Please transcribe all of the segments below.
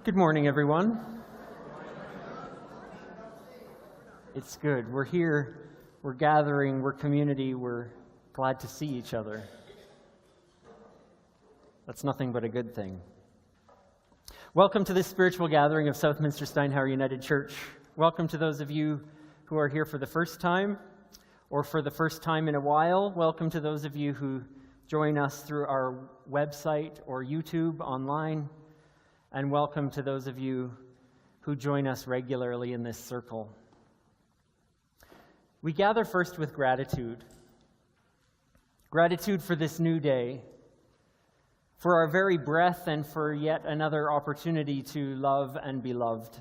Good morning, everyone. It's good. We're here, we're gathering, we're community, we're glad to see each other. That's nothing but a good thing. Welcome to this spiritual gathering of Southminster Steinhauer United Church. Welcome to those of you who are here for the first time, or for the first time in a while. Welcome to those of you who join us through our website or YouTube online. And welcome to those of you who join us regularly in this circle. We gather first with gratitude. Gratitude for this new day, for our very breath, and for yet another opportunity to love and be loved.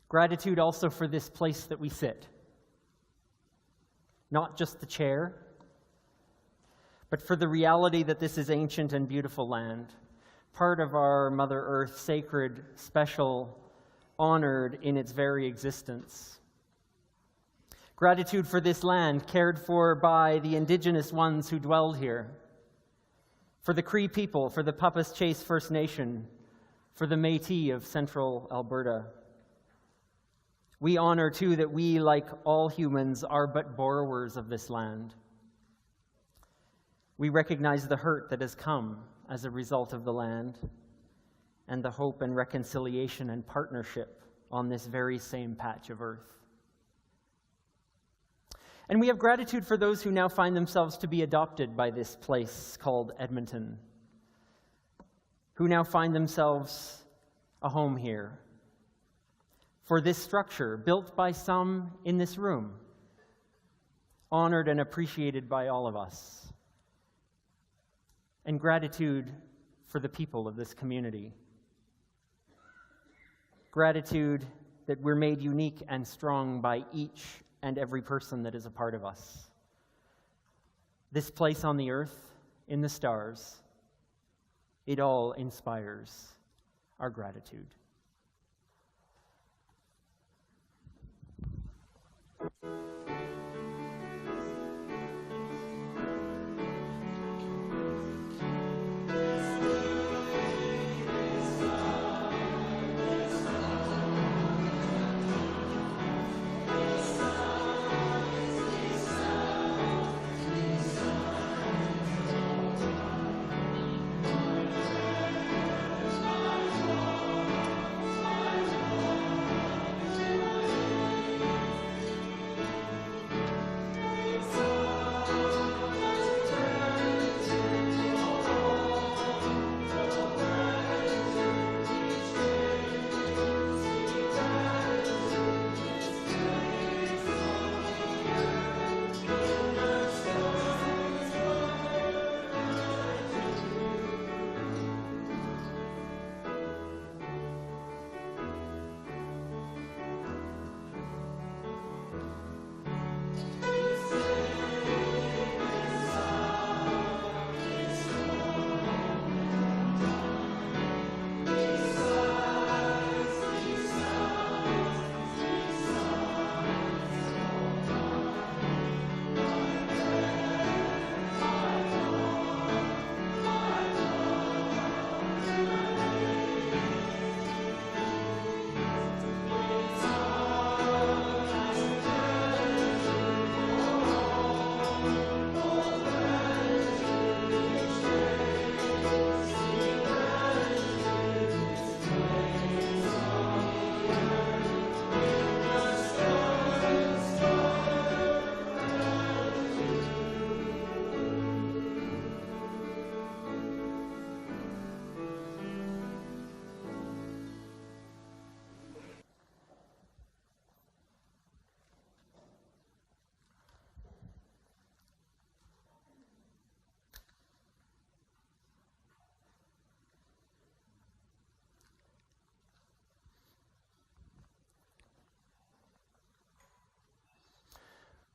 Gratitude also for this place that we sit. Not just the chair, but for the reality that this is ancient and beautiful land, part of our Mother Earth, sacred, special, honored in its very existence. Gratitude for this land, cared for by the indigenous ones who dwelled here, for the Cree people, for the Papas Chase First Nation, for the Métis of central Alberta. We honor, too, that we, like all humans, are but borrowers of this land. We recognize the hurt that has come as a result of the land, and the hope and reconciliation and partnership on this very same patch of earth. And we have gratitude for those who now find themselves to be adopted by this place called Edmonton, who now find themselves a home here, for this structure built by some in this room, honored and appreciated by all of us. And gratitude for the people of this community. Gratitude that we're made unique and strong by each and every person that is a part of us. This place on the earth, in the stars, it all inspires our gratitude.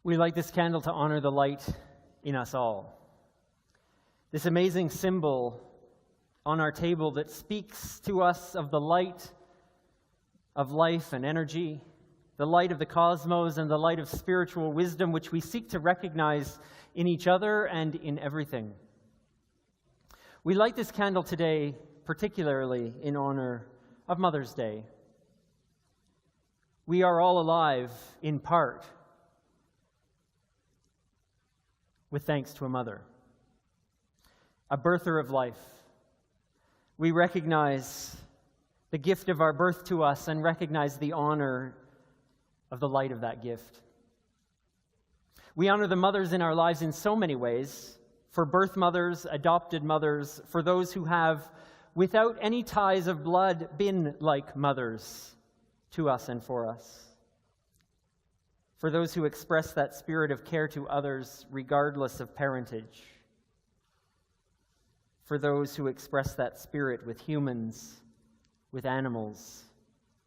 We light this candle to honor the light in us all. This amazing symbol on our table that speaks to us of the light of life and energy, the light of the cosmos and the light of spiritual wisdom, which we seek to recognize in each other and in everything. We light this candle today particularly in honor of Mother's Day. We are all alive, in part, with thanks to a mother, a birther of life. We recognize the gift of our birth to us and recognize the honor of the light of that gift. We honor the mothers in our lives in so many ways, for birth mothers, adopted mothers, for those who have, without any ties of blood, been like mothers to us and for us. For those who express that spirit of care to others regardless of parentage. For those who express that spirit with humans, with animals,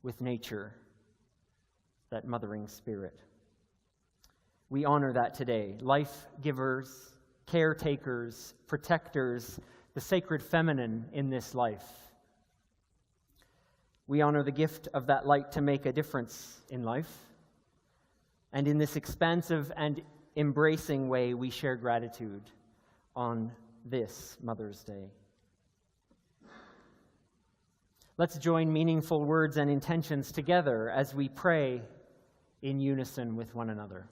with nature, that mothering spirit. We honor that today. Life givers, caretakers, protectors, the sacred feminine in this life. We honor the gift of that light to make a difference in life. And in this expansive and embracing way, we share gratitude on this Mother's Day. Let's join meaningful words and intentions together as we pray in unison with one another.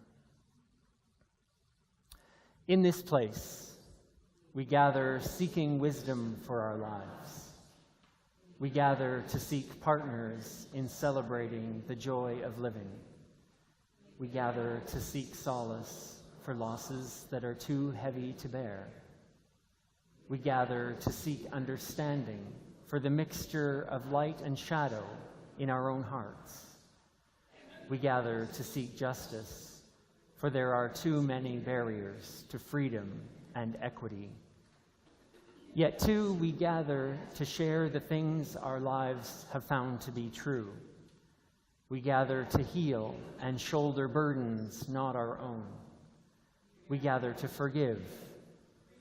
In this place, we gather seeking wisdom for our lives. We gather to seek partners in celebrating the joy of living. We gather to seek solace for losses that are too heavy to bear. We gather to seek understanding for the mixture of light and shadow in our own hearts. We gather to seek justice, for there are too many barriers to freedom and equity. Yet too, we gather to share the things our lives have found to be true. We gather to heal and shoulder burdens not our own. We gather to forgive,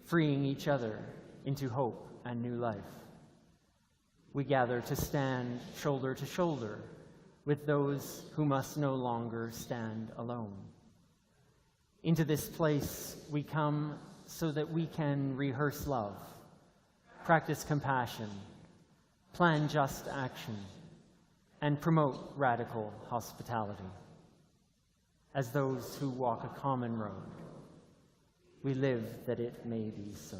freeing each other into hope and new life. We gather to stand shoulder to shoulder with those who must no longer stand alone. Into this place we come so that we can rehearse love, practice compassion, plan just action, and promote radical hospitality. As those who walk a common road, we live that it may be so.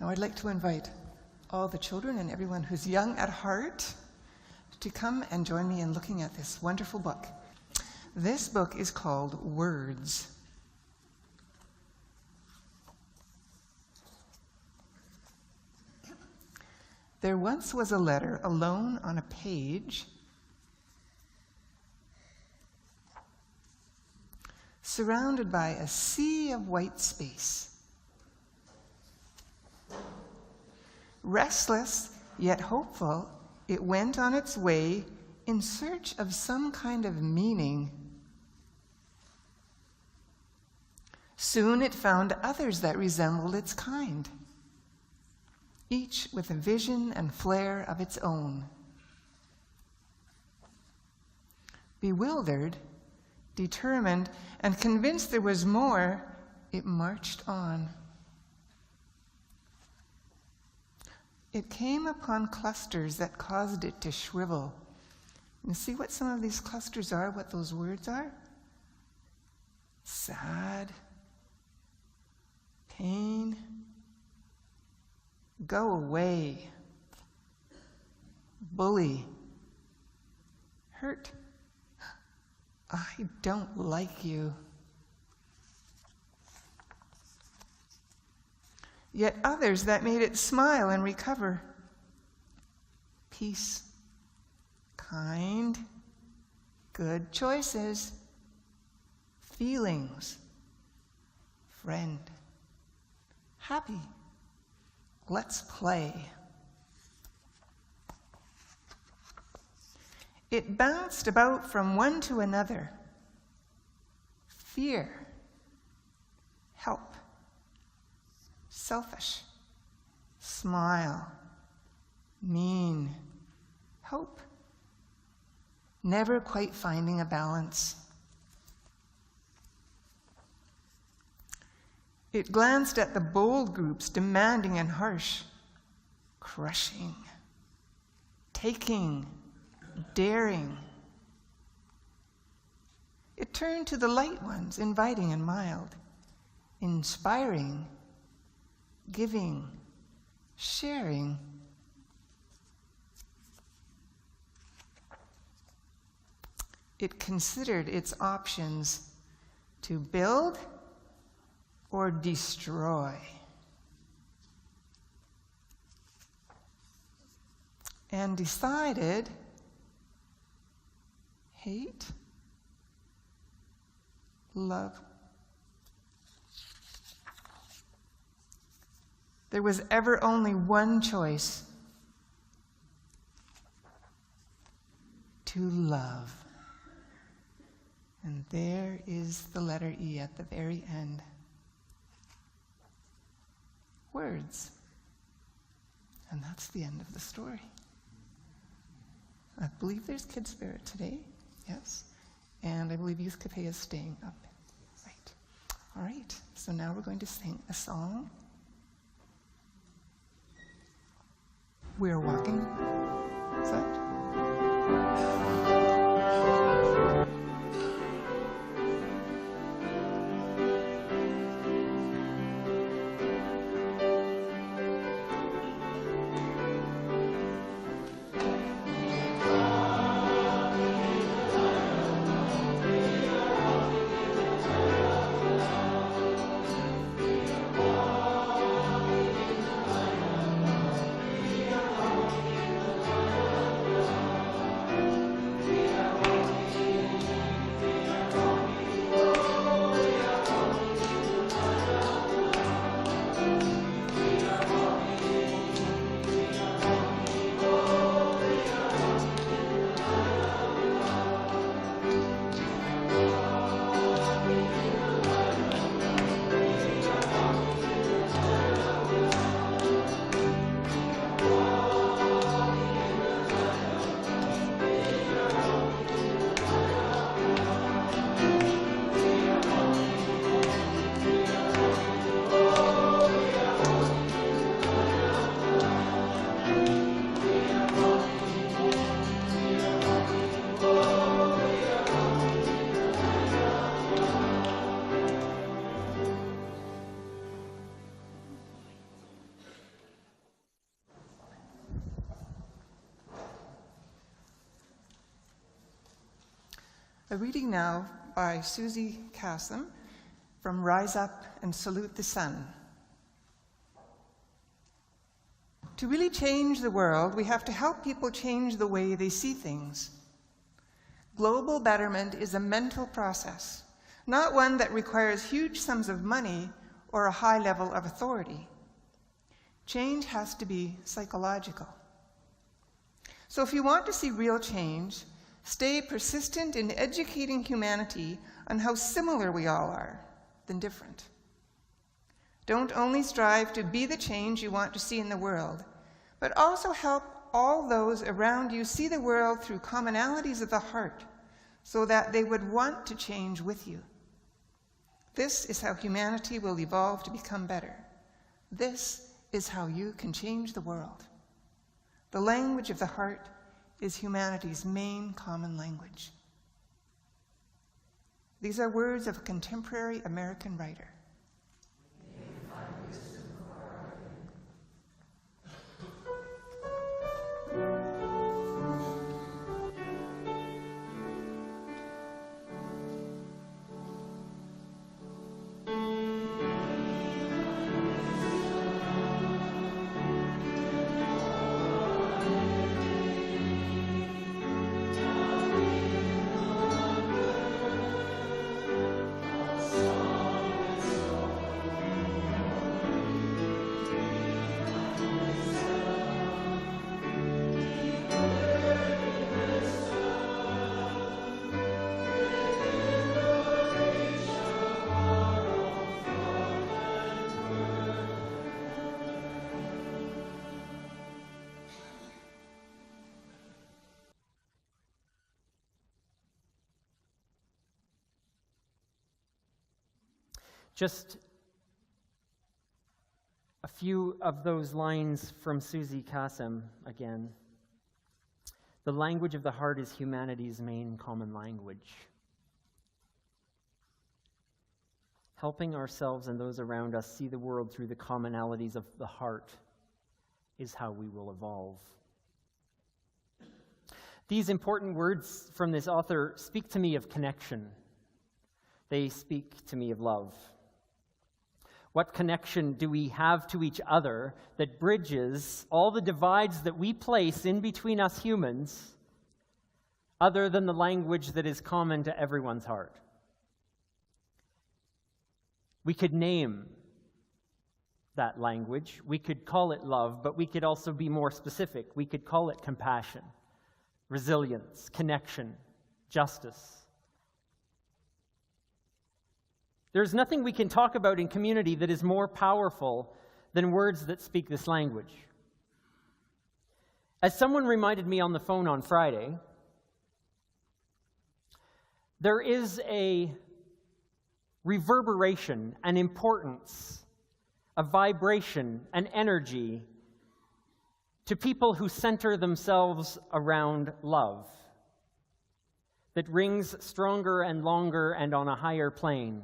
Now I'd like to invite all the children and everyone who's young at heart to come and join me in looking at this wonderful book. This book is called Words. There once was a letter alone on a page, surrounded by a sea of white space. Restless, yet hopeful, it went on its way in search of some kind of meaning. Soon it found others that resembled its kind, each with a vision and flair of its own. Bewildered, determined, and convinced there was more, it marched on. It came upon clusters that caused it to shrivel. You see what some of these clusters are, what those words are? Sad, pain, go away, bully, hurt, I don't like you. yet others that made it smile and recover. Peace, kind, good choices, feelings, friend, happy, let's play. It bounced about from one to another. Fear, help, selfish, smile, mean, hope, never quite finding a balance. It glanced at the bold groups, demanding and harsh, crushing, taking, daring. It turned to the light ones, inviting and mild, inspiring, giving, sharing. It considered its options to build or destroy. And decided hate, love. There was ever only one choice: to love. And there is the letter E at the very end. Words. And that's the end of the story. I believe there's Kid Spirit today. Yes. And I believe Youth Cafe is staying up. Right. All right. So now we're going to sing a song. We're walking. Is that? A reading now by Susie Kassem from Rise Up and Salute the Sun. To really change the world, we have to help people change the way they see things. Global betterment is a mental process, not one that requires huge sums of money or a high level of authority. Change has to be psychological. So if you want to see real change, stay persistent in educating humanity on how similar we all are than different. Don't only strive to be the change you want to see in the world, but also help all those around you see the world through commonalities of the heart so that they would want to change with you. This is how humanity will evolve to become better. This is how you can change the world. The language of the heart is humanity's main common language. These are words of a contemporary American writer. Just a few of those lines from Susie Kassem again. The language of the heart is humanity's main common language. Helping ourselves and those around us see the world through the commonalities of the heart is how we will evolve. These important words from this author speak to me of connection. They speak to me of love. What connection do we have to each other that bridges all the divides that we place in between us humans, other than the language that is common to everyone's heart? We could name that language. We could call it love, but we could also be more specific. We could call it compassion, resilience, connection, justice. There's nothing we can talk about in community that is more powerful than words that speak this language. As someone reminded me on the phone on Friday, there is a reverberation, an importance, a vibration, an energy to people who center themselves around love that rings stronger and longer and on a higher plane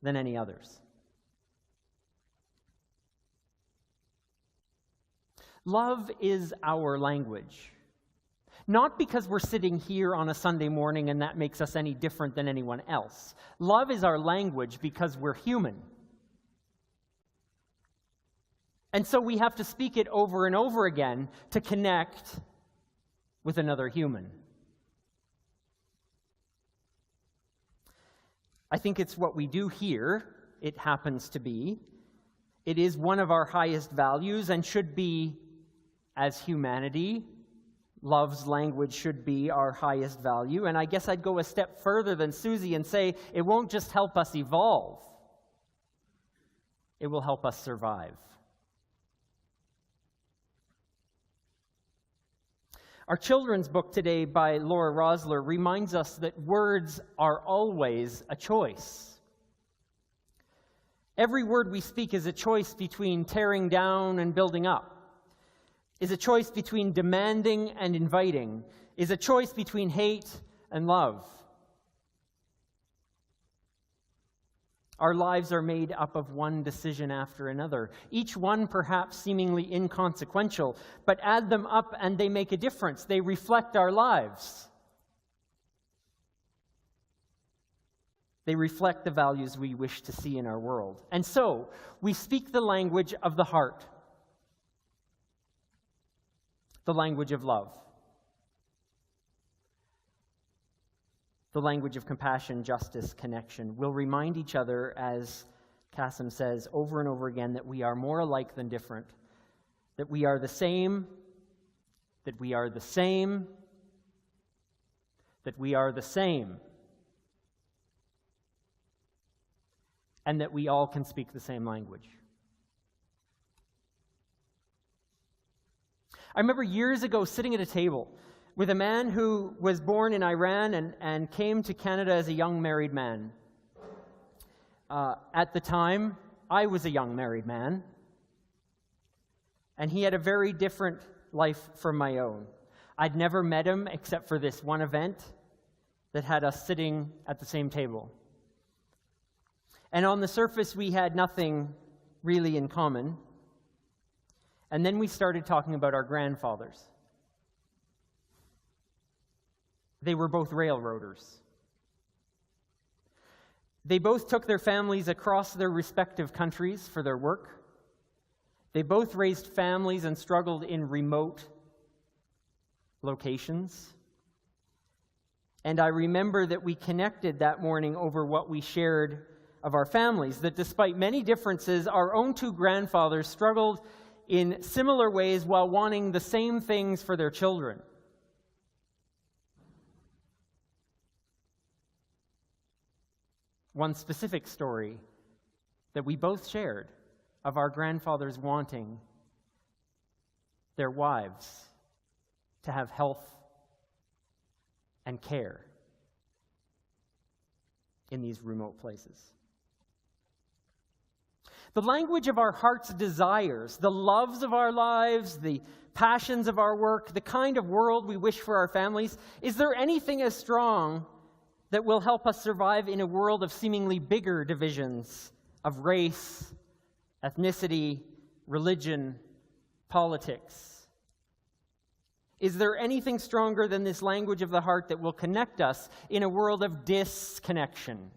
than any others. Love is our language. Not because we're sitting here on a Sunday morning and that makes us any different than anyone else. Love is our language because we're human. And so we have to speak it over and over again to connect with another human. I think it's what we do here. It happens to be. It is one of our highest values and should be, as humanity, love's language should be our highest value. And I guess I'd go a step further than Susie and say it won't just help us evolve. It will help us survive. Our children's book today by Laura Rosler reminds us that words are always a choice. Every word we speak is a choice between tearing down and building up, is a choice between demanding and inviting, is a choice between hate and love. Our lives are made up of one decision after another, each one perhaps seemingly inconsequential, but add them up and they make a difference. They reflect our lives. They reflect the values we wish to see in our world. And so, we speak the language of the heart, the language of love, the language of compassion, justice, connection. We'll remind each other, as Kassem says over and over again, that we are more alike than different, that we are the same, that we are the same, that we are the same, and that we all can speak the same language. I remember years ago sitting at a table with a man who was born in Iran and came to Canada as a young married man. At the time, I was a young married man, and he had a very different life from my own. I'd never met him except for this one event that had us sitting at the same table. And on the surface, we had nothing really in common. And then we started talking about our grandfathers. They were both railroaders. They both took their families across their respective countries for their work. They both raised families and struggled in remote locations. And I remember that we connected that morning over what we shared of our families, that despite many differences, our own two grandfathers struggled in similar ways while wanting the same things for their children. One specific story that we both shared of our grandfathers wanting their wives to have health and care. in these remote places. The language of our heart's desires, the loves of our lives, the passions of our work, the kind of world we wish for our families, is there anything as strong that will help us survive in a world of seemingly bigger divisions of race, ethnicity, religion, politics? Is there anything stronger than this language of the heart that will connect us in a world of disconnection?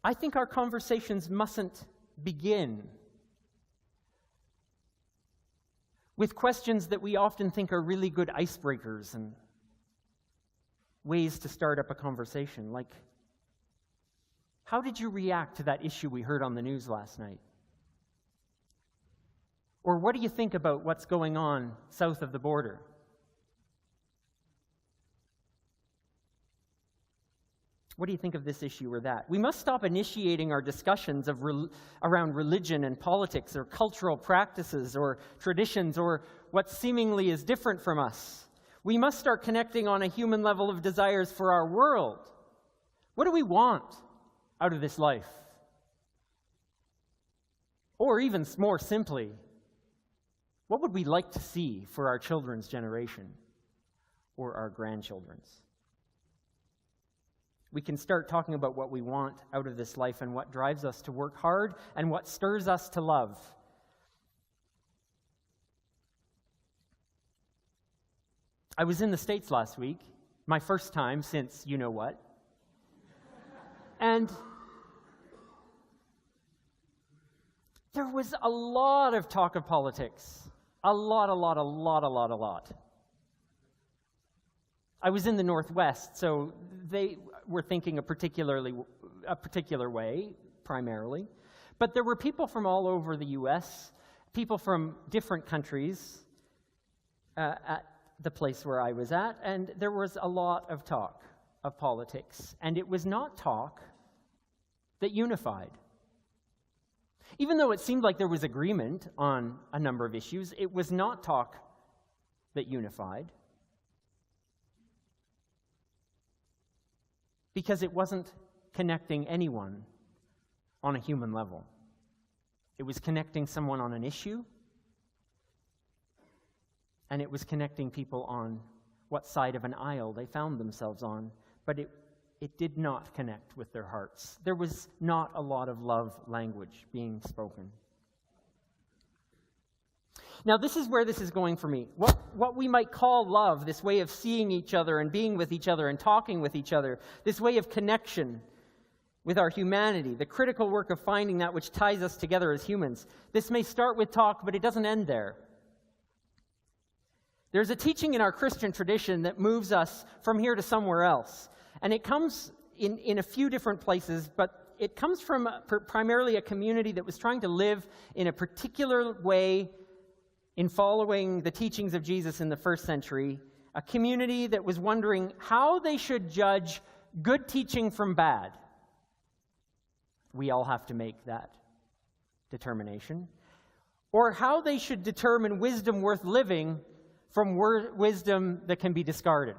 I think our conversations mustn't begin with questions that we often think are really good icebreakers and ways to start up a conversation, like, how did you react to that issue we heard on the news last night? Or what do you think about what's going on south of the border? What do you think of this issue or that? We must stop initiating our discussions around religion and politics or cultural practices or traditions or what seemingly is different from us. We must start connecting on a human level of desires for our world. What do we want out of this life? Or even more simply, what would we like to see for our children's generation or our grandchildren's? We can start talking about what we want out of this life and what drives us to work hard and what stirs us to love. I was in the States last week, my first time since you know what. And there was a lot of talk of politics. A lot. I was in the Northwest, so they were thinking a particular way, primarily. But there were people from all over the U.S., people from different countries at the place where I was at, and there was a lot of talk of politics. And it was not talk that unified. Even though it seemed like there was agreement on a number of issues, it was not talk that unified. Because it wasn't connecting anyone on a human level. It was connecting someone on an issue, and it was connecting people on what side of an aisle they found themselves on, but it did not connect with their hearts. There was not a lot of love language being spoken. Now, this is where this is going for me. What we might call love, this way of seeing each other and being with each other and talking with each other, this way of connection with our humanity, the critical work of finding that which ties us together as humans. This may start with talk, but it doesn't end there. There's a teaching in our Christian tradition that moves us from here to somewhere else. And it comes in a few different places, but it comes from primarily a community that was trying to live in a particular way in following the teachings of Jesus in the first century, a community that was wondering how they should judge good teaching from bad. We all have to make that determination. Or how they should determine wisdom worth living from wisdom that can be discarded.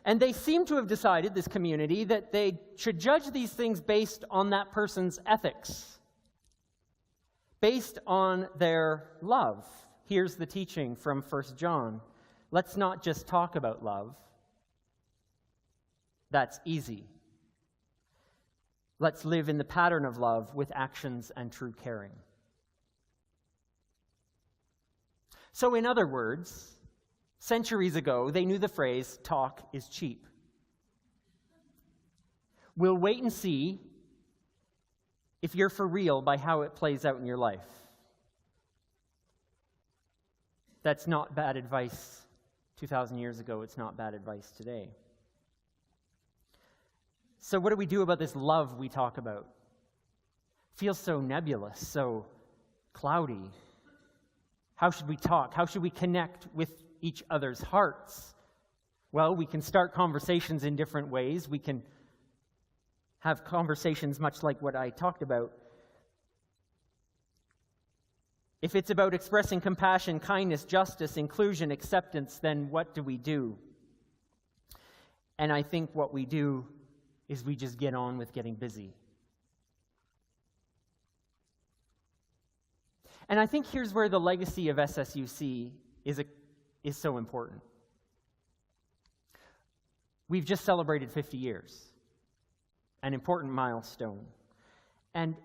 And they seem to have decided, this community, that they should judge these things based on that person's ethics, based on their love. Here's the teaching from 1 John. Let's not just talk about love. That's easy. Let's live in the pattern of love with actions and true caring. So in other words, centuries ago, they knew the phrase, talk is cheap. We'll wait and see if you're for real by how it plays out in your life. That's not bad advice 2,000 years ago. It's not bad advice today. So what do we do about this love we talk about? Feels so nebulous, so cloudy. How should we talk? How should we connect with each other's hearts? Well, we can start conversations in different ways. We can have conversations much like what I talked about. If it's about expressing compassion, kindness, justice, inclusion, acceptance, then what do we do? And I think what we do is we just get on with getting busy. And I think here's where the legacy of SSUC is so important. We've just celebrated 50 years, an important milestone. And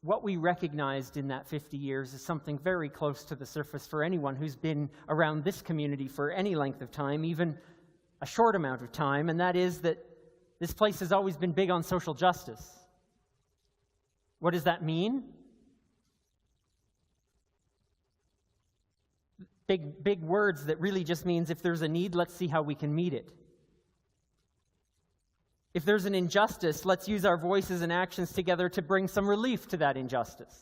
what we recognized in that 50 years is something very close to the surface for anyone who's been around this community for any length of time, even a short amount of time, and that is that this place has always been big on social justice. What does that mean? Big words that really just means if there's a need, let's see how we can meet it. If there's an injustice, let's use our voices and actions together to bring some relief to that injustice.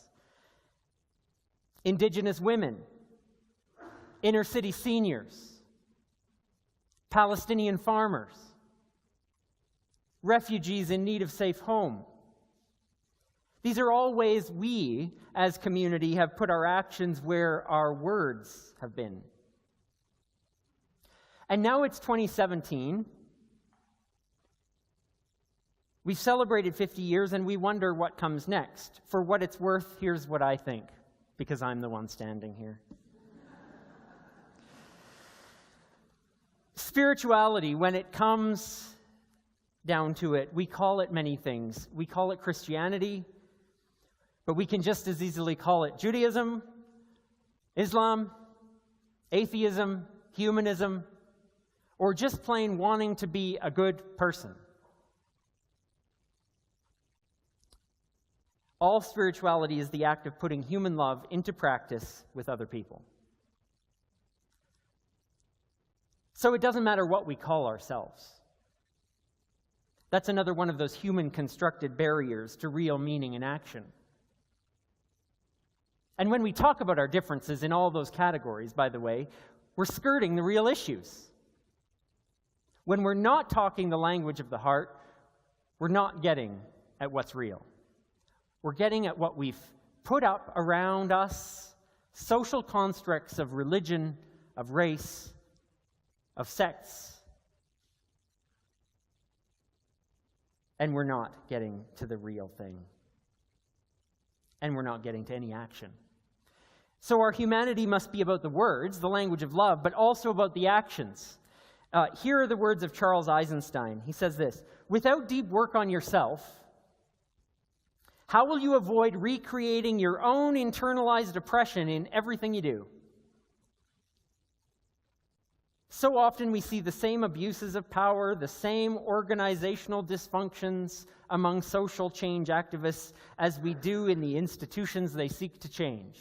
Indigenous women, inner city seniors, Palestinian farmers, refugees in need of safe home. These are all ways we, as community, have put our actions where our words have been. And now it's 2017. We've celebrated 50 years, and we wonder what comes next. For what it's worth, here's what I think, because I'm the one standing here. Spirituality, when it comes down to it, we call it many things. We call it Christianity, but we can just as easily call it Judaism, Islam, atheism, humanism, or just plain wanting to be a good person. All spirituality is the act of putting human love into practice with other people. So it doesn't matter what we call ourselves. That's another one of those human-constructed barriers to real meaning and action. And when we talk about our differences in all those categories, by the way, we're skirting the real issues. When we're not talking the language of the heart, we're not getting at what's real. We're getting at what we've put up around us, social constructs of religion, of race, of sects. And we're not getting to the real thing. And we're not getting to any action. So our humanity must be about the words, the language of love, but also about the actions. Here are the words of Charles Eisenstein. He says this: "Without deep work on yourself, how will you avoid recreating your own internalized oppression in everything you do?" So often we see the same abuses of power, the same organizational dysfunctions among social change activists as we do in the institutions they seek to change.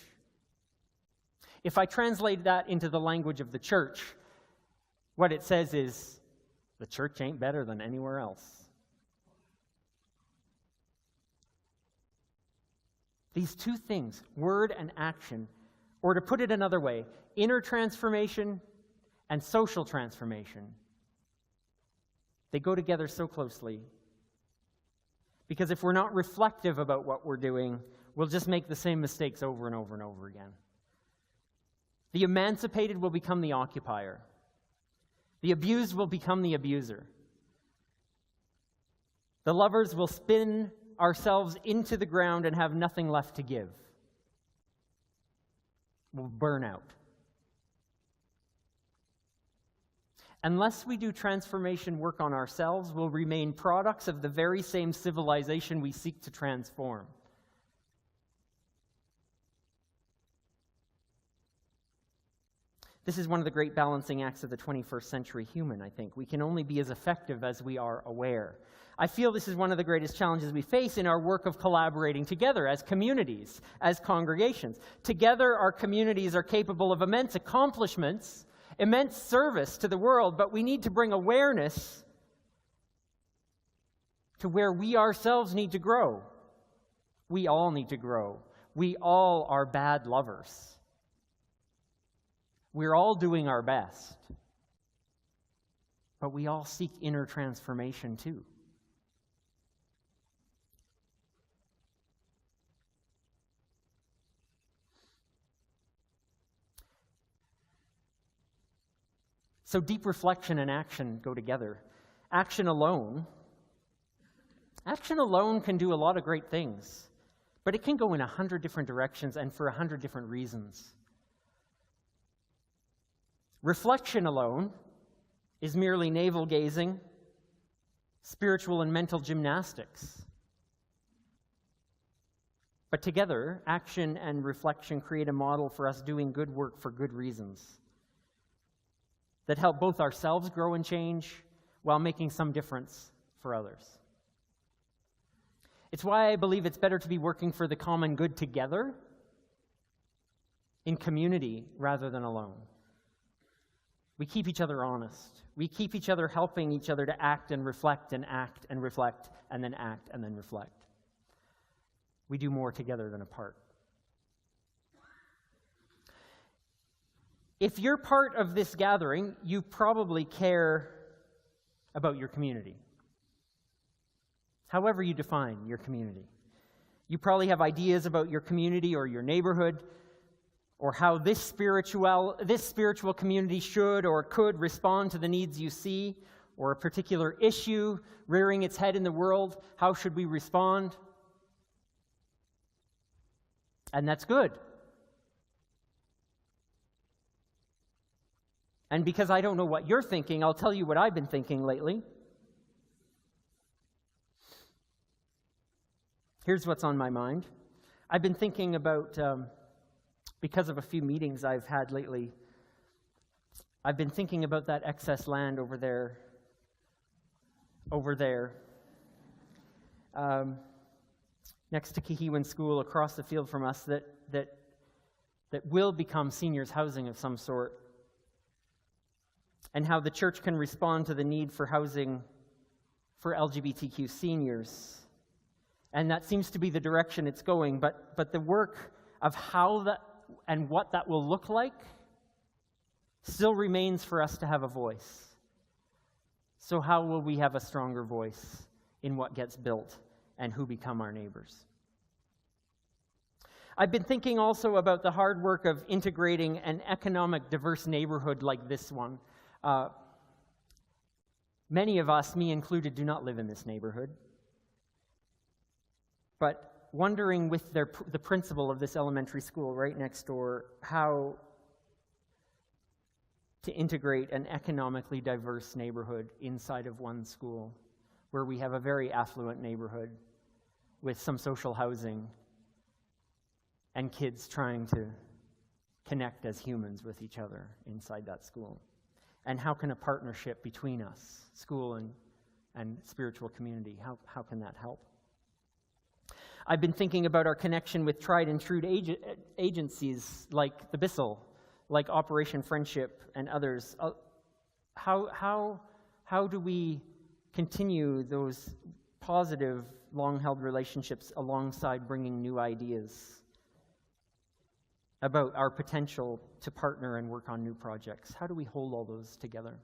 If I translate that into the language of the church, what it says is, the church ain't better than anywhere else. These two things, word and action, or to put it another way, inner transformation and social transformation, they go together so closely. Because if we're not reflective about what we're doing, we'll just make the same mistakes over and over and over again. The emancipated will become the occupier. The abused will become the abuser. The lovers will spin ourselves into the ground and have nothing left to give. We'll burn out. Unless we do transformation work on ourselves, we'll remain products of the very same civilization we seek to transform. This is one of the great balancing acts of the 21st century human, I think. We can only be as effective as we are aware. I feel this is one of the greatest challenges we face in our work of collaborating together as communities, as congregations. Together, our communities are capable of immense accomplishments, immense service to the world, but we need to bring awareness to where we ourselves need to grow. We all need to grow. We all are bad lovers. We're all doing our best, but we all seek inner transformation too. So deep reflection and action go together. Action alone can do a lot of great things, but it can go in 100 different directions and for 100 different reasons. Reflection alone is merely navel-gazing, spiritual and mental gymnastics. But together, action and reflection create a model for us doing good work for good reasons that help both ourselves grow and change while making some difference for others. It's why I believe it's better to be working for the common good together in community rather than alone. We keep each other honest. We keep each other helping each other to act and reflect and act and reflect and then act and then reflect. We do more together than apart. If you're part of this gathering, you probably care about your community. However you define your community. You probably have ideas about your community or your neighborhood, or how this spiritual community should or could respond to the needs you see, or a particular issue rearing its head in the world. How should we respond? And that's good. And because I don't know what you're thinking, I'll tell you what I've been thinking lately. Here's what's on my mind. I've been thinking about, because of a few meetings I've had lately, I've been thinking about that excess land over there, next to Kihiwan School, across the field from us, that will become seniors' housing of some sort, and how the church can respond to the need for housing for LGBTQ seniors. And that seems to be the direction it's going, but the work of how that and what that will look like still remains for us to have a voice. So how will we have a stronger voice in what gets built and who become our neighbors? I've been thinking also about the hard work of integrating an economic diverse neighborhood like this one. Many of us, me included, do not live in this neighborhood. But wondering with the principal of this elementary school right next door how to integrate an economically diverse neighborhood inside of one school, where we have a very affluent neighborhood with some social housing and kids trying to connect as humans with each other inside that school. And how can a partnership between us, school and spiritual community, how can that help? I've been thinking about our connection with tried and true agencies like the Bissell, like Operation Friendship and others. How do we continue those positive, long-held relationships alongside bringing new ideas about our potential to partner and work on new projects? How do we hold all those together?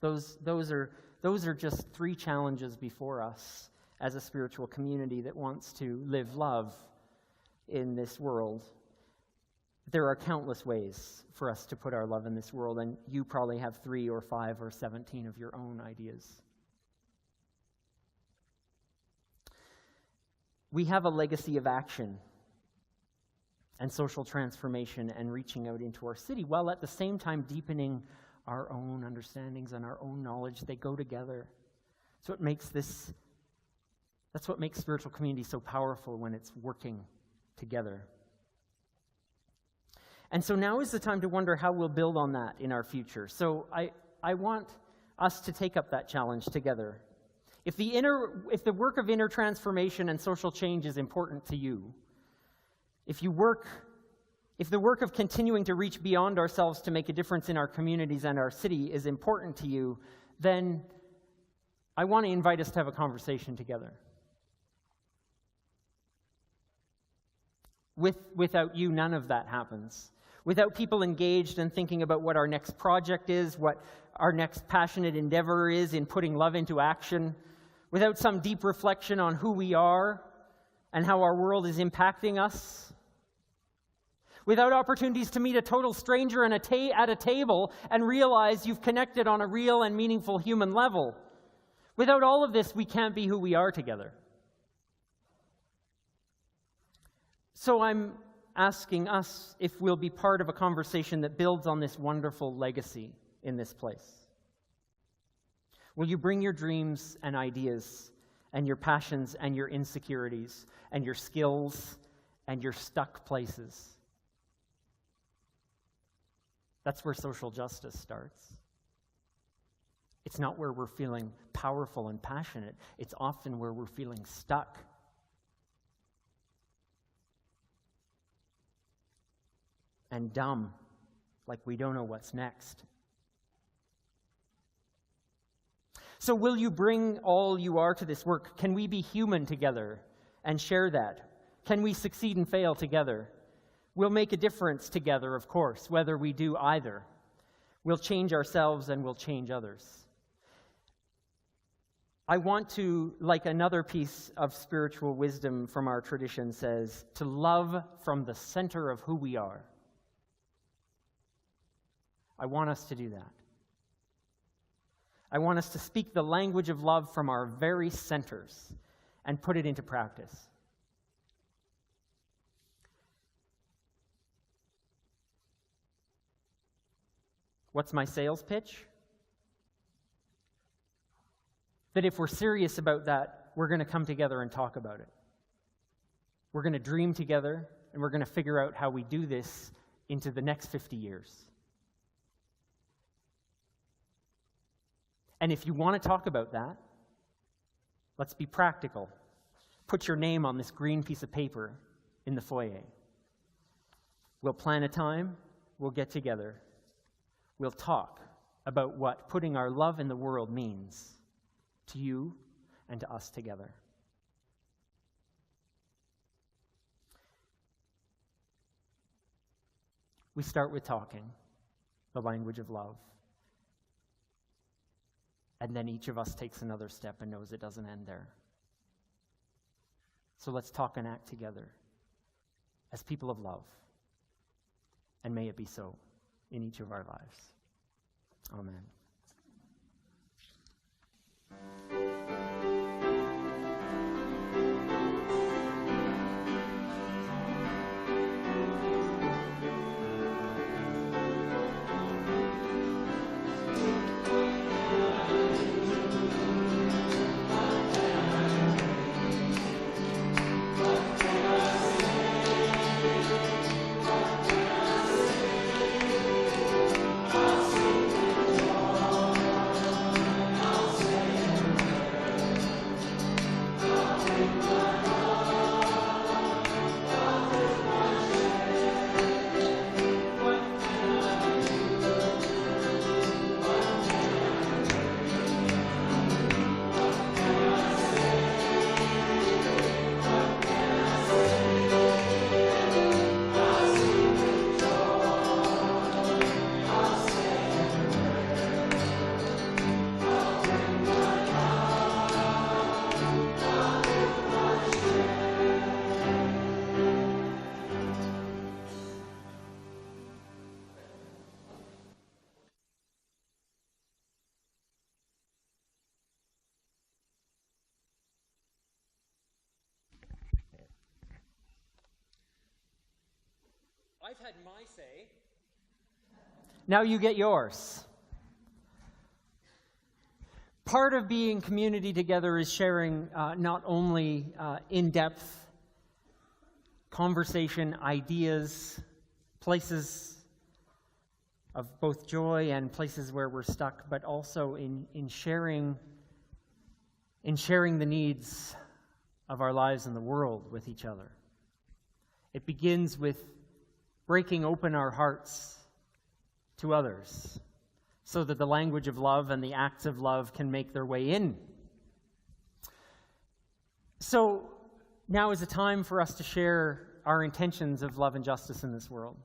Those are just 3 challenges before us as a spiritual community that wants to live love in this world. There are countless ways for us to put our love in this world, and you probably have 3 or 5 or 17 of your own ideas. We have a legacy of action and social transformation and reaching out into our city, while at the same time deepening our own understandings and our own knowledge. They go together. That's what makes spiritual community so powerful, when it's working together. And so now is the time to wonder how we'll build on that in our future. So I want us to take up that challenge together. If the work of inner transformation and social change is important to you, if the work of continuing to reach beyond ourselves to make a difference in our communities and our city is important to you, then I want to invite us to have a conversation together. Without you, none of that happens. Without people engaged and thinking about what our next project is, what our next passionate endeavor is in putting love into action, without some deep reflection on who we are and how our world is impacting us, without opportunities to meet a total stranger at a table and realize you've connected on a real and meaningful human level. Without all of this, we can't be who we are together. So I'm asking us if we'll be part of a conversation that builds on this wonderful legacy in this place. Will you bring your dreams and ideas and your passions and your insecurities and your skills and your stuck places? That's where social justice starts. It's not where we're feeling powerful and passionate. It's often where we're feeling stuck. And dumb, like we don't know what's next. So will you bring all you are to this work? Can we be human together and share that? Can we succeed and fail together? We'll make a difference together, of course, whether we do either. We'll change ourselves and we'll change others. I want to, like another piece of spiritual wisdom from our tradition says, to love from the center of who we are. I want us to do that. I want us to speak the language of love from our very centers and put it into practice. What's my sales pitch? That if we're serious about that, we're going to come together and talk about it. We're going to dream together, and we're going to figure out how we do this into the next 50 years. And if you want to talk about that, let's be practical. Put your name on this green piece of paper in the foyer. We'll plan a time, we'll get together. We'll talk about what putting our love in the world means to you and to us together. We start with talking, the language of love. And then each of us takes another step and knows it doesn't end there. So let's talk and act together as people of love. And may it be so in each of our lives. Amen. I've had my say. Now you get yours. Part of being community together is sharing not only in-depth conversation, ideas, places of both joy and places where we're stuck, but also in sharing the needs of our lives in the world with each other. It begins with breaking open our hearts to others so that the language of love and the acts of love can make their way in. So now is a time for us to share our intentions of love and justice in this world.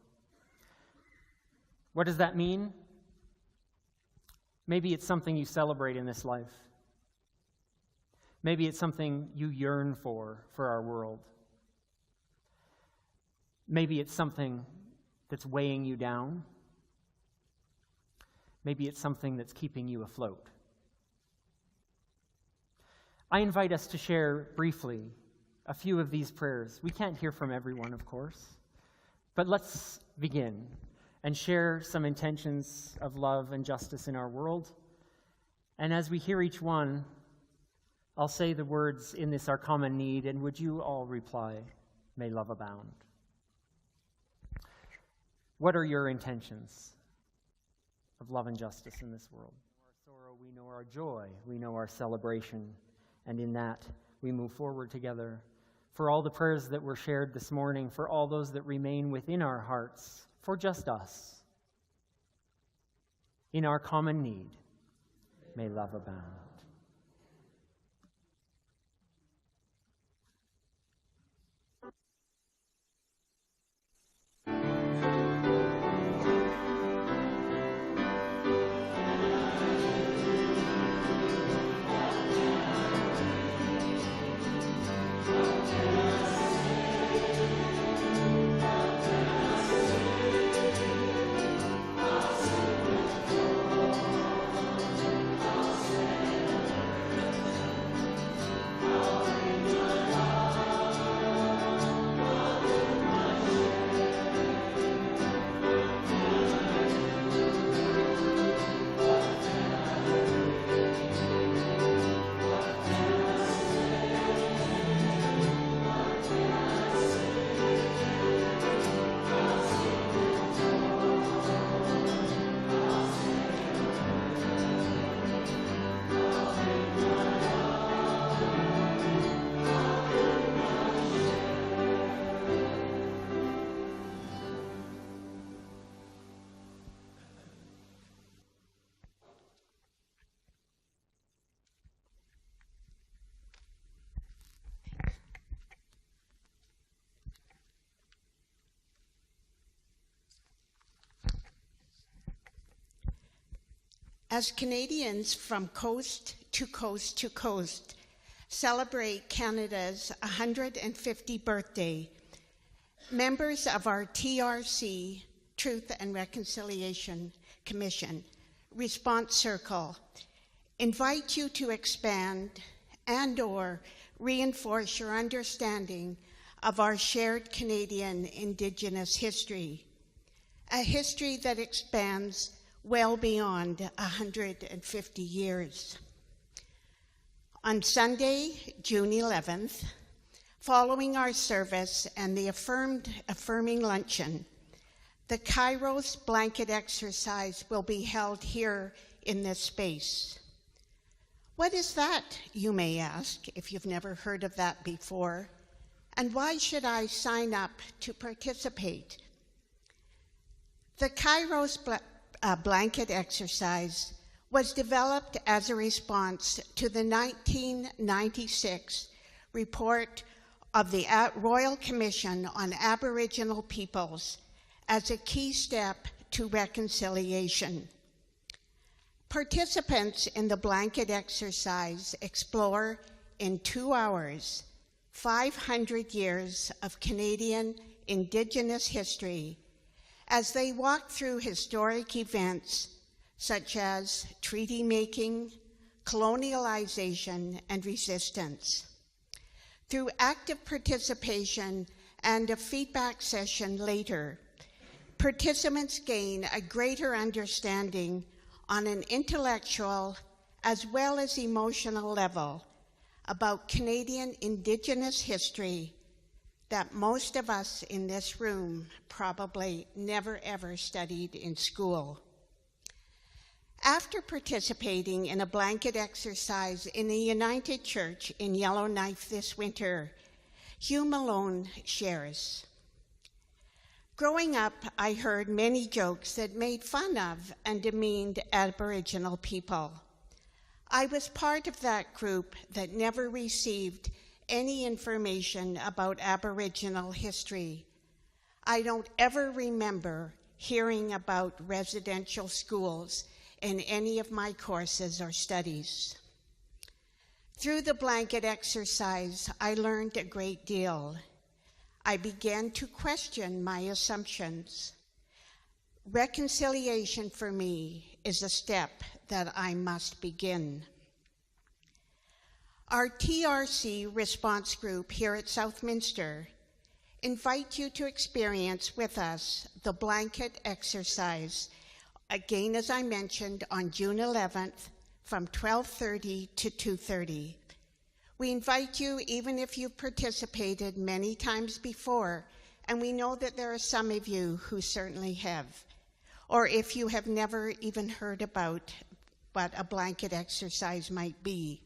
What does that mean? Maybe it's something you celebrate in this life. Maybe it's something you yearn for our world. Maybe it's something that's weighing you down. Maybe it's something that's keeping you afloat. I invite us to share briefly a few of these prayers. We can't hear from everyone, of course, but let's begin and share some intentions of love and justice in our world. And as we hear each one, I'll say the words in this our common need, and would you all reply, may love abound. What are your intentions of love and justice in this world? Our sorrow, we know our joy, we know our celebration, and in that we move forward together. For all the prayers that were shared this morning, for all those that remain within our hearts, for just us, in our common need, may love abound. As Canadians from coast to coast to coast celebrate Canada's 150th birthday, members of our TRC, Truth and Reconciliation Commission, Response Circle, invite you to expand and/or reinforce your understanding of our shared Canadian Indigenous history, a history that expands well beyond 150 years. On Sunday, June 11th, following our service and the affirming luncheon, the Kairos blanket exercise will be held here in this space. What is that, you may ask, if you've never heard of that before? And why should I sign up to participate? The Kairos blanket exercise was developed as a response to the 1996 report of the Royal Commission on Aboriginal Peoples as a key step to reconciliation. Participants in the blanket exercise explore in 2 hours 500 years of Canadian Indigenous history as they walk through historic events such as treaty making, colonialization, and resistance. Through active participation and a feedback session later, participants gain a greater understanding on an intellectual as well as emotional level about Canadian Indigenous history that most of us in this room probably never ever studied in school. After participating in a blanket exercise in the United Church in Yellowknife this winter, Hugh Malone shares, "Growing up, I heard many jokes that made fun of and demeaned Aboriginal people. I was part of that group that never received any information about Aboriginal history. I don't ever remember hearing about residential schools in any of my courses or studies. Through the blanket exercise, I learned a great deal. I began to question my assumptions. Reconciliation for me is a step that I must begin. Our TRC response group here at Southminster invite you to experience with us the blanket exercise, again as I mentioned, on June 11th from 12:30 to 2:30. We invite you even if you've participated many times before, and we know that there are some of you who certainly have, or if you have never even heard about what a blanket exercise might be.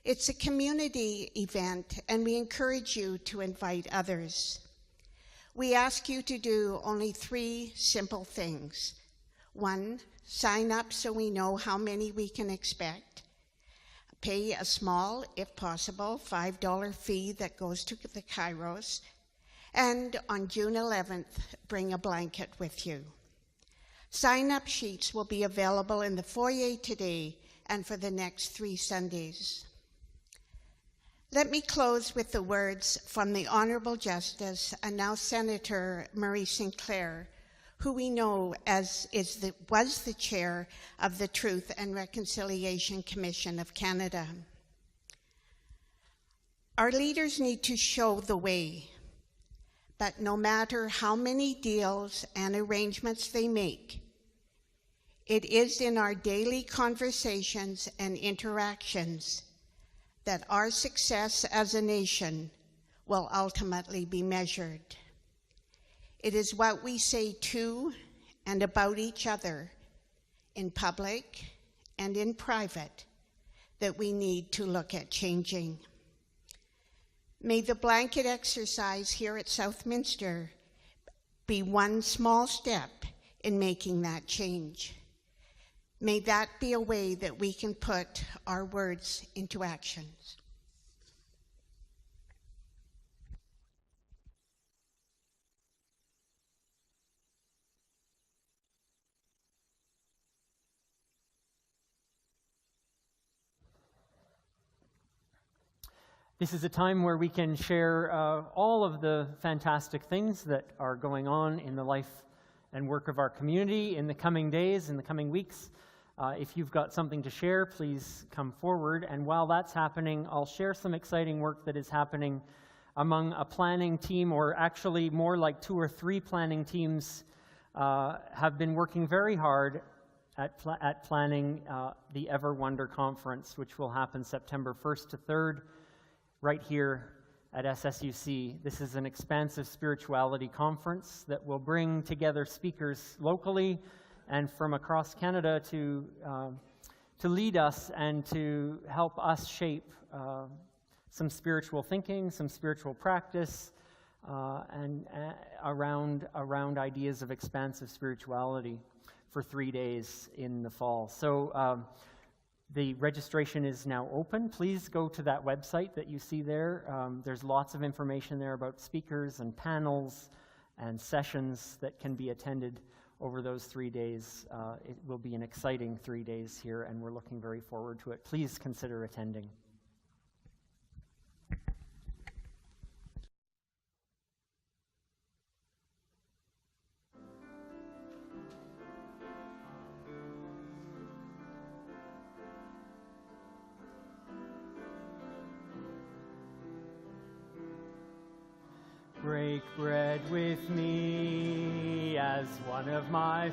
It's a community event, and we encourage you to invite others. We ask you to do only 3 simple things. 1, sign up so we know how many we can expect. Pay a small, if possible, $5 fee that goes to the Kairos. And on June 11th, bring a blanket with you. Sign-up sheets will be available in the foyer today and for the next 3 Sundays. Let me close with the words from the Honorable Justice and now Senator Murray Sinclair, who we know was the chair of the Truth and Reconciliation Commission of Canada. Our leaders need to show the way, but no matter how many deals and arrangements they make, it is in our daily conversations and interactions that our success as a nation will ultimately be measured. It is what we say to and about each other in public and in private that we need to look at changing. May the blanket exercise here at Southminster be one small step in making that change. May that be a way that we can put our words into actions. This is a time where we can share all of the fantastic things that are going on in the life and work of our community in the coming days, in the coming weeks. If you've got something to share, please come forward. And while that's happening, I'll share some exciting work that is happening among a planning team, or actually more like 2 or 3 planning teams have been working very hard at planning the Ever Wonder Conference, which will happen September 1st to 3rd, right here at SSUC. This is an expansive spirituality conference that will bring together speakers locally and from across Canada to lead us and to help us shape some spiritual thinking, some spiritual practice, and around ideas of expansive spirituality for 3 days in the fall. So the registration is now open. Please go to that website that you see there. There's lots of information there about speakers and panels and sessions that can be attended over those 3 days. It will be an exciting 3 days here, and we're looking very forward to it. Please consider attending. Break bread with me as one of my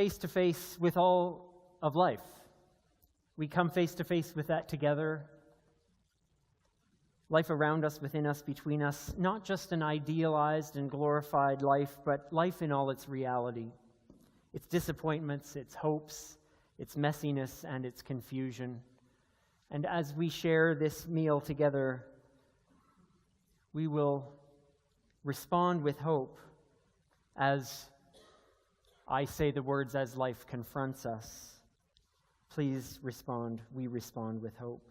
face to face with all of life. We come face to face with that together. Life around us, within us, between us, not just an idealized and glorified life, but life in all its reality. Its disappointments, its hopes, its messiness, and its confusion. And as we share this meal together, we will respond with hope as I say the words as life confronts us. Please respond. We respond with hope.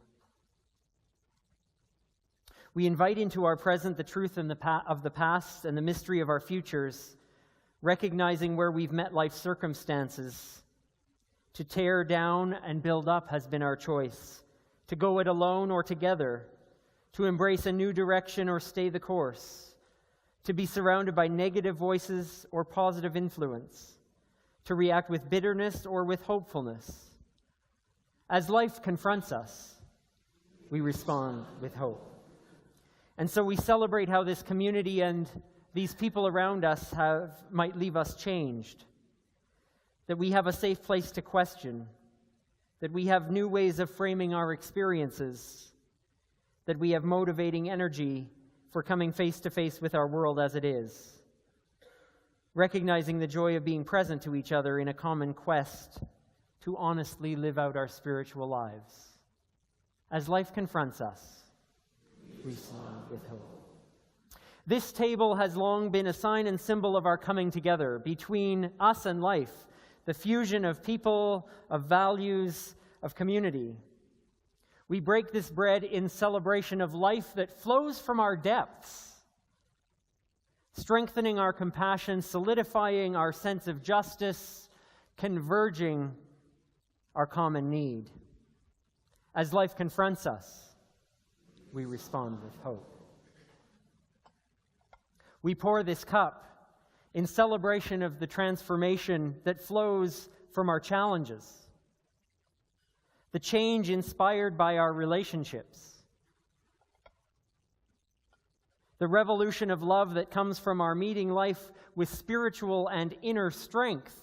We invite into our present the truth of the past and the mystery of our futures, recognizing where we've met life circumstances. To tear down and build up has been our choice. To go it alone or together. To embrace a new direction or stay the course. To be surrounded by negative voices or positive influence. To react with bitterness or with hopefulness. As life confronts us, we respond with hope. And so we celebrate how this community and these people around us might leave us changed. That we have a safe place to question. That we have new ways of framing our experiences. That we have motivating energy for coming face to face with our world as it is. Recognizing the joy of being present to each other in a common quest to honestly live out our spiritual lives. As life confronts us, we respond with hope. This table has long been a sign and symbol of our coming together between us and life, the fusion of people, of values, of community. We break this bread in celebration of life that flows from our depths, strengthening our compassion, solidifying our sense of justice, converging our common need. As life confronts us, we respond with hope. We pour this cup in celebration of the transformation that flows from our challenges, the change inspired by our relationships, the revolution of love that comes from our meeting life with spiritual and inner strength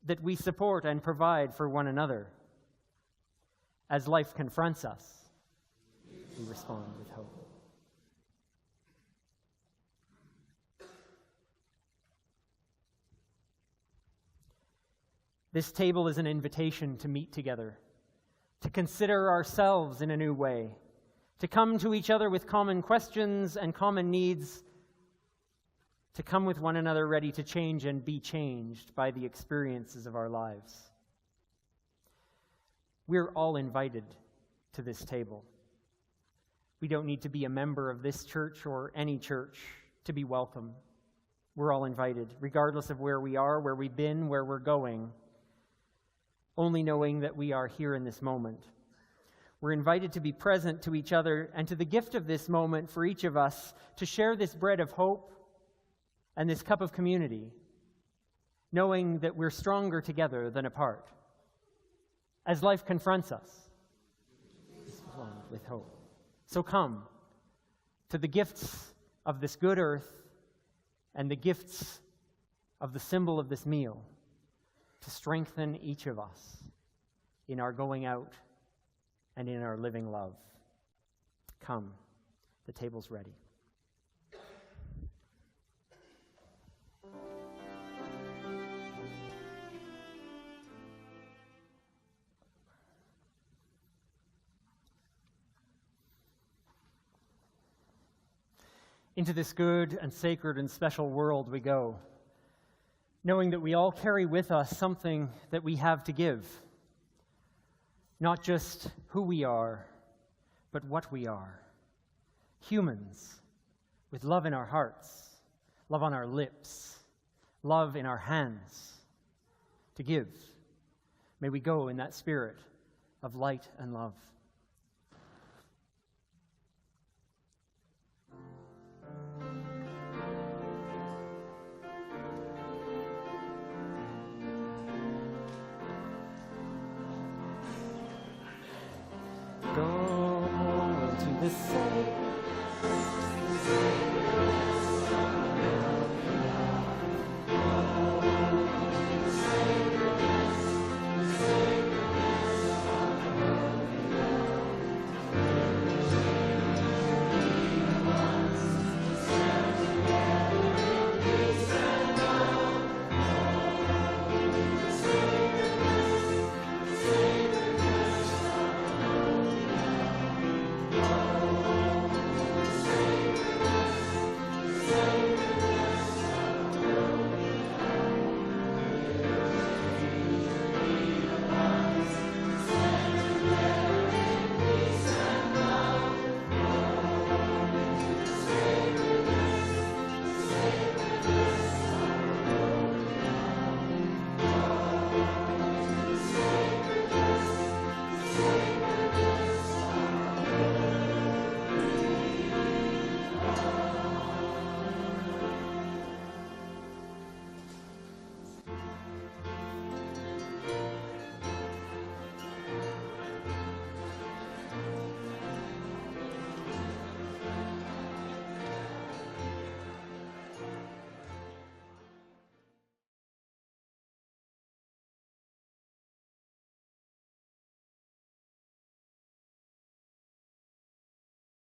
that we support and provide for one another. As life confronts us, we respond with hope. This table is an invitation to meet together, to consider ourselves in a new way, to come to each other with common questions and common needs, to come with one another ready to change and be changed by the experiences of our lives. We're all invited to this table. We don't need to be a member of this church or any church to be welcome. We're all invited, regardless of where we are, where we've been, where we're going, only knowing that we are here in this moment. We're invited to be present to each other and to the gift of this moment for each of us to share this bread of hope and this cup of community, knowing that we're stronger together than apart. As life confronts us, respond with hope. So come to the gifts of this good earth and the gifts of the symbol of this meal to strengthen each of us in our going out and in our living love. Come, the table's ready. Into this good and sacred and special world we go, knowing that we all carry with us something that we have to give. Not just who we are, but what we are. Humans with love in our hearts, love on our lips, love in our hands to give. May we go in that spirit of light and love. Go to the